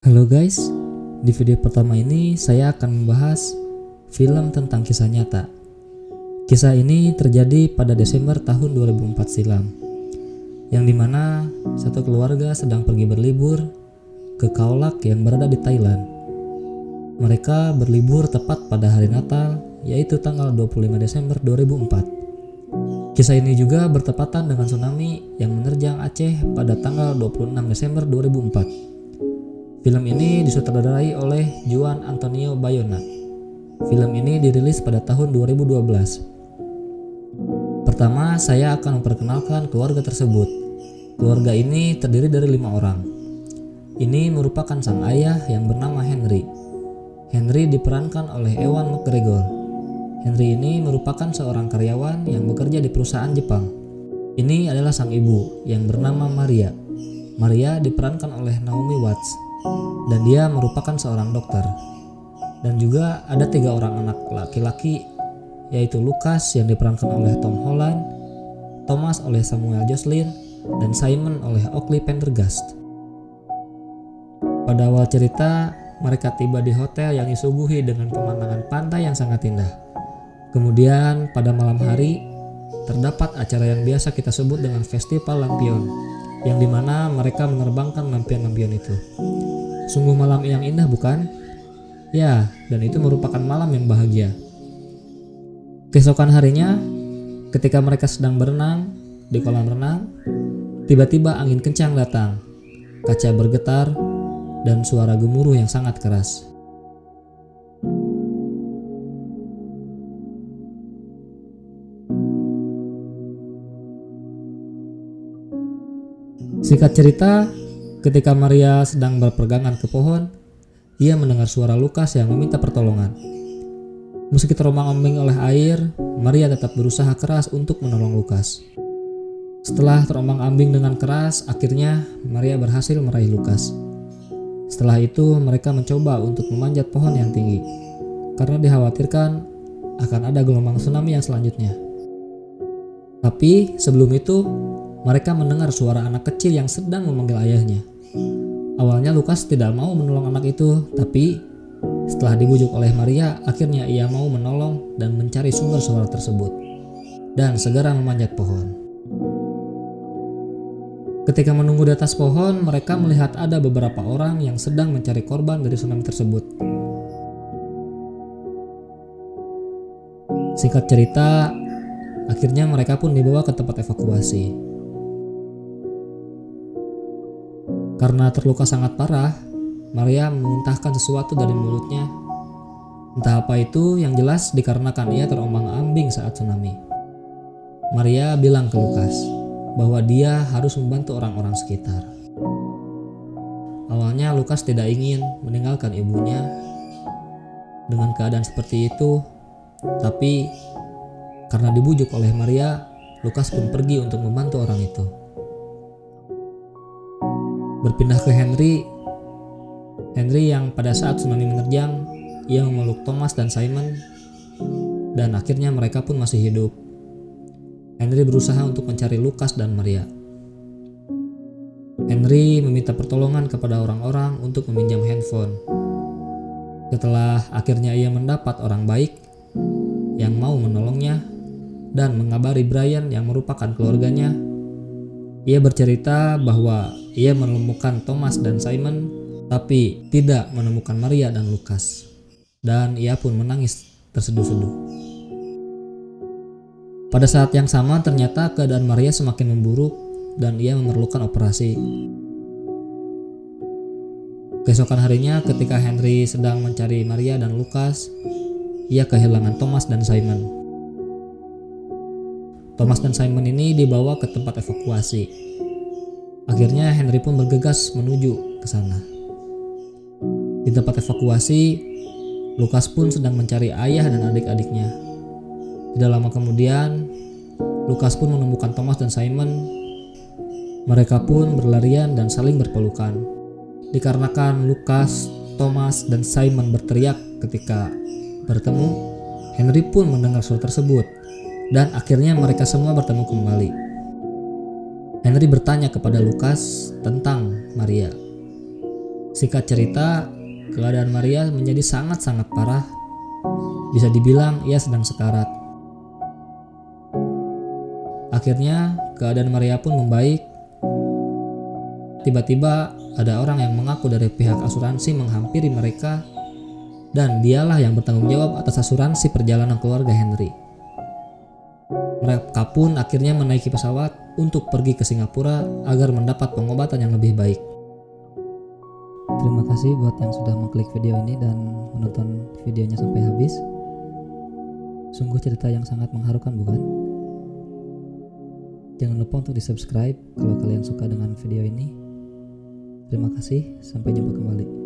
Halo guys, di video pertama ini saya akan membahas film tentang kisah nyata. Kisah ini terjadi pada Desember tahun 2004 silam, yang dimana satu keluarga sedang pergi berlibur ke Khao Lak yang berada di Thailand. Mereka berlibur tepat pada hari Natal, yaitu tanggal 25 Desember 2004. Kisah ini juga bertepatan dengan tsunami yang menerjang Aceh pada tanggal 26 Desember 2004. Film ini disutradarai oleh Juan Antonio Bayona. Film ini dirilis pada tahun 2012. Pertama, saya akan memperkenalkan keluarga tersebut. Keluarga ini terdiri dari 5 orang. Ini merupakan sang ayah yang bernama Henry. Henry diperankan oleh Ewan McGregor. Henry ini merupakan seorang karyawan yang bekerja di perusahaan Jepang. Ini adalah sang ibu yang bernama Maria. Maria diperankan oleh Naomi Watts, dan dia merupakan seorang dokter. Dan juga ada 3 orang anak laki-laki, yaitu Lucas yang diperankan oleh Tom Holland, Thomas oleh Samuel Joslin, dan Simon oleh Oakley Pendergast. Pada awal cerita, mereka tiba di hotel yang disuguhi dengan pemandangan pantai yang sangat indah. Kemudian pada malam hari, terdapat acara yang biasa kita sebut dengan Festival Lampion, yang dimana mereka menerbangkan lampion-lampion itu. Sungguh malam yang indah, bukan? Ya, dan itu merupakan malam yang bahagia. Keesokan harinya, ketika mereka sedang berenang di kolam renang, tiba-tiba angin kencang datang, kaca bergetar, dan suara gemuruh yang sangat keras. Singkat cerita, ketika Maria sedang berpegangan ke pohon, ia mendengar suara Lucas yang meminta pertolongan. Meski terombang-ambing oleh air, Maria tetap berusaha keras untuk menolong Lucas. Setelah terombang-ambing dengan keras, akhirnya Maria berhasil meraih Lucas. Setelah itu, mereka mencoba untuk memanjat pohon yang tinggi, karena dikhawatirkan akan ada gelombang tsunami yang selanjutnya. Tapi sebelum itu, mereka mendengar suara anak kecil yang sedang memanggil ayahnya. Awalnya Lucas tidak mau menolong anak itu, tapi setelah dibujuk oleh Maria, akhirnya ia mau menolong dan mencari sumber suara tersebut, dan segera memanjat pohon. Ketika menunggu di atas pohon, mereka melihat ada beberapa orang yang sedang mencari korban dari tsunami tersebut. Singkat cerita, akhirnya mereka pun dibawa ke tempat evakuasi. Karena terluka sangat parah, Maria memuntahkan sesuatu dari mulutnya. Entah apa itu, yang jelas dikarenakan ia terombang-ambing saat tsunami. Maria bilang ke Lucas bahwa dia harus membantu orang-orang sekitar. Awalnya Lucas tidak ingin meninggalkan ibunya dengan keadaan seperti itu, tapi karena dibujuk oleh Maria, Lucas pun pergi untuk membantu orang itu. Berpindah ke Henry yang pada saat tsunami menerjang, ia memeluk Thomas dan Simon, dan akhirnya mereka pun masih hidup. Henry berusaha untuk mencari Lucas dan Maria. Henry meminta pertolongan kepada orang-orang untuk meminjam handphone. Setelah akhirnya ia mendapat orang baik yang mau menolongnya dan mengabari Brian yang merupakan keluarganya. Ia bercerita bahwa ia menemukan Thomas dan Simon, tapi tidak menemukan Maria dan Lucas. Dan ia pun menangis terseduh-seduh. Pada saat yang sama, ternyata keadaan Maria semakin memburuk dan ia memerlukan operasi. Keesokan harinya, ketika Henry sedang mencari Maria dan Lucas, ia kehilangan Thomas dan Simon. Thomas dan Simon ini dibawa ke tempat evakuasi. Akhirnya Henry pun bergegas menuju ke sana. Di tempat evakuasi, Lucas pun sedang mencari ayah dan adik-adiknya. Tidak lama kemudian, Lucas pun menemukan Thomas dan Simon. Mereka pun berlarian dan saling berpelukan. Dikarenakan Lucas, Thomas, dan Simon berteriak ketika bertemu, Henry pun mendengar suara tersebut. Dan akhirnya mereka semua bertemu kembali. Henry bertanya kepada Lucas tentang Maria. Singkat cerita, keadaan Maria menjadi sangat-sangat parah. Bisa dibilang ia sedang sekarat. Akhirnya keadaan Maria pun membaik. Tiba-tiba ada orang yang mengaku dari pihak asuransi menghampiri mereka, dan dialah yang bertanggung jawab atas asuransi perjalanan keluarga Henry. Mereka pun akhirnya menaiki pesawat untuk pergi ke Singapura agar mendapat pengobatan yang lebih baik. Terima kasih buat yang sudah mengklik video ini dan menonton videonya sampai habis. Sungguh cerita yang sangat mengharukan, bukan? Jangan lupa untuk di-subscribe kalau kalian suka dengan video ini. Terima kasih, sampai jumpa kembali.